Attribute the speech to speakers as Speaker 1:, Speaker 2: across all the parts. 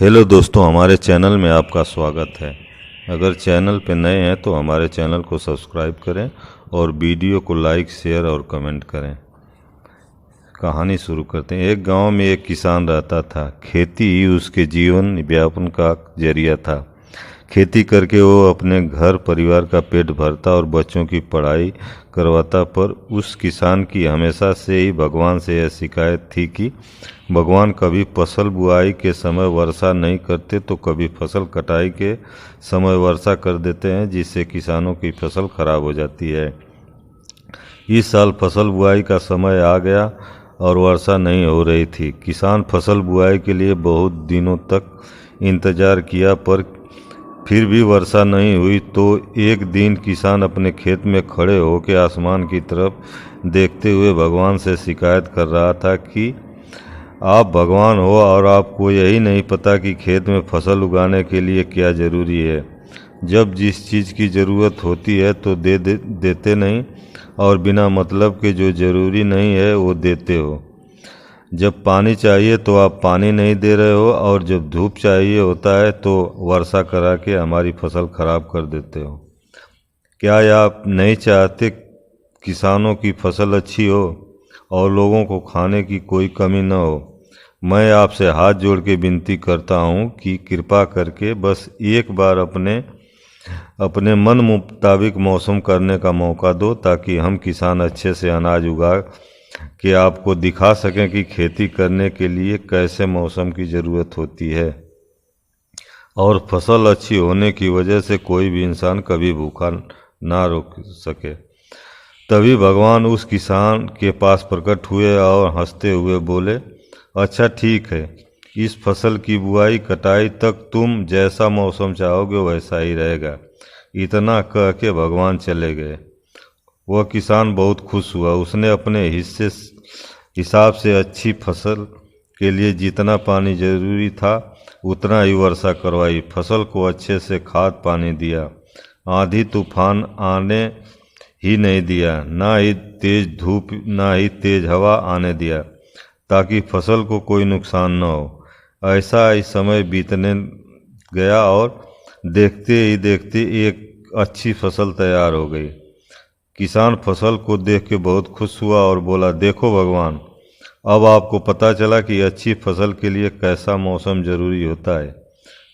Speaker 1: Hello दोस्तों, हमारे channel में आपका स्वागत है। अगर चैनल पे नए हैं तो हमारे चैनल को सब्सक्राइब करें और वीडियो को लाइक, शेयर और कमेंट करें। कहानी शुरू करते हैं। एक गांव में एक किसान रहता था। खेती ही उसके जीवन यापन का जरिया था। खेती करके वो अपने घर परिवार का पेट भरता और बच्चों की पढ़ाई करवाता। पर उस किसान की हमेशा से ही भगवान से यह शिकायत थी कि भगवान कभी फसल बुआई के समय वर्षा नहीं करते तो कभी फसल कटाई के समय वर्षा कर देते हैं, जिससे किसानों की फसल खराब हो जाती है। इस साल फसल बुआई का समय आ गया और वर्षा नहीं हो रही थी। किसान फसल बुआई के लिए बहुत दिनों तक इंतजार किया, पर फिर भी वर्षा नहीं हुई। तो एक दिन किसान अपने खेत में खड़े होकर आसमान की तरफ देखते हुए भगवान से शिकायत कर रहा था कि आप भगवान हो और आपको यही नहीं पता कि खेत में फसल उगाने के लिए क्या ज़रूरी है। जब जिस चीज़ की ज़रूरत होती है तो देते नहीं, और बिना मतलब के जो ज़रूरी नहीं है वो देते हो। जब पानी चाहिए तो आप पानी नहीं दे रहे हो, और जब धूप चाहिए होता है तो वर्षा करा के हमारी फसल खराब कर देते हो। क्या आप नहीं चाहते किसानों की फसल अच्छी हो और लोगों को खाने की कोई कमी न हो? मैं आपसे हाथ जोड़ के विनती करता हूँ कि कृपा करके बस एक बार अपने अपने मन मुताबिक मौसम करने का मौका दो, ताकि हम किसान अच्छे से अनाज उगा कि आपको दिखा सकें कि खेती करने के लिए कैसे मौसम की ज़रूरत होती है, और फसल अच्छी होने की वजह से कोई भी इंसान कभी भूखा ना रोक सके। तभी भगवान उस किसान के पास प्रकट हुए और हंसते हुए बोले, अच्छा ठीक है, इस फसल की बुआई कटाई तक तुम जैसा मौसम चाहोगे वैसा ही रहेगा। इतना कह के भगवान चले गए। वह किसान बहुत खुश हुआ। उसने अपने हिसाब से अच्छी फसल के लिए जितना पानी जरूरी था उतना ही वर्षा करवाई। फसल को अच्छे से खाद पानी दिया। आंधी तूफान आने ही नहीं दिया, ना ही तेज धूप ना ही तेज हवा आने दिया, ताकि फसल को कोई नुकसान न हो। ऐसा ही समय बीतने गया और देखते ही देखते एक अच्छी फसल तैयार हो गई। किसान फसल को देख के बहुत खुश हुआ और बोला, देखो भगवान, अब आपको पता चला कि अच्छी फसल के लिए कैसा मौसम जरूरी होता है।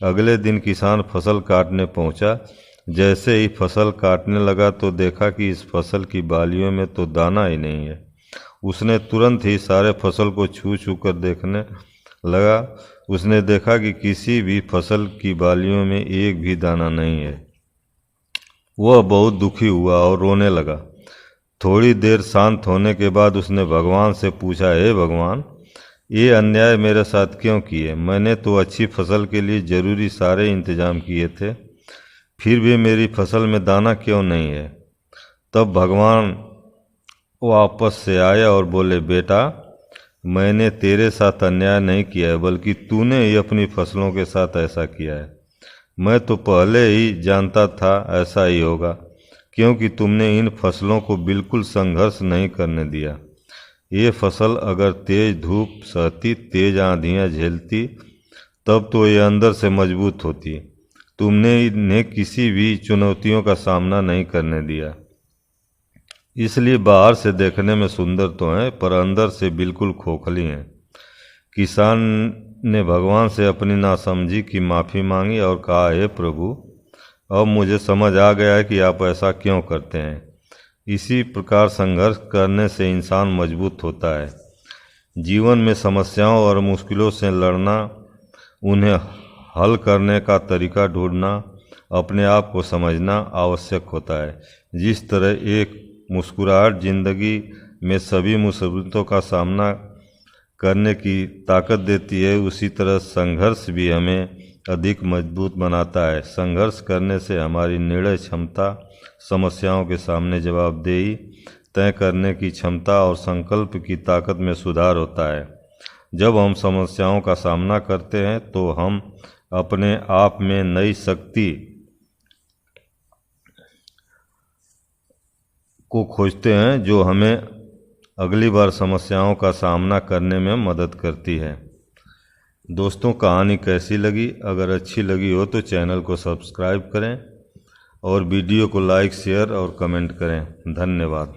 Speaker 1: अगले दिन किसान फसल काटने पहुंचा। जैसे ही फसल काटने लगा तो देखा कि इस फसल की बालियों में तो दाना ही नहीं है। उसने तुरंत ही सारे फसल को छू छू कर देखने लगा। उसने देखा कि किसी भी फसल की बालियों में एक भी दाना नहीं है। वह बहुत दुखी हुआ और रोने लगा। थोड़ी देर शांत होने के बाद उसने भगवान से पूछा, हे भगवान, ये अन्याय मेरे साथ क्यों किए? मैंने तो अच्छी फसल के लिए जरूरी सारे इंतजाम किए थे, फिर भी मेरी फसल में दाना क्यों नहीं है? तब भगवान वापस से आए और बोले, बेटा, मैंने तेरे साथ अन्याय नहीं किया है, बल्कि तूने ही अपनी फसलों के साथ ऐसा किया है। मैं तो पहले ही जानता था ऐसा ही होगा, क्योंकि तुमने इन फसलों को बिल्कुल संघर्ष नहीं करने दिया। ये फसल अगर तेज धूप सहती, तेज आंधियाँ झेलती, तब तो ये अंदर से मजबूत होती। तुमने इन्हें किसी भी चुनौतियों का सामना नहीं करने दिया, इसलिए बाहर से देखने में सुंदर तो हैं, पर अंदर से बिल्कुल खोखली हैं। किसान ने भगवान से अपनी नासमझी की माफ़ी मांगी और कहा, हे प्रभु, अब मुझे समझ आ गया है कि आप ऐसा क्यों करते हैं। इसी प्रकार संघर्ष करने से इंसान मजबूत होता है। जीवन में समस्याओं और मुश्किलों से लड़ना, उन्हें हल करने का तरीका ढूंढना, अपने आप को समझना आवश्यक होता है। जिस तरह एक मुस्कुराहट जिंदगी में सभी मुसीबतों का सामना करने की ताकत देती है, उसी तरह संघर्ष भी हमें अधिक मजबूत बनाता है। संघर्ष करने से हमारी निर्णय क्षमता, समस्याओं के सामने जवाबदेही तय करने की क्षमता और संकल्प की ताकत में सुधार होता है। जब हम समस्याओं का सामना करते हैं तो हम अपने आप में नई शक्ति को खोजते हैं, जो हमें अगली बार समस्याओं का सामना करने में मदद करती है। दोस्तों, कहानी कैसी लगी? अगर अच्छी लगी हो तो चैनल को सब्सक्राइब करें और वीडियो को लाइक, शेयर और कमेंट करें। धन्यवाद।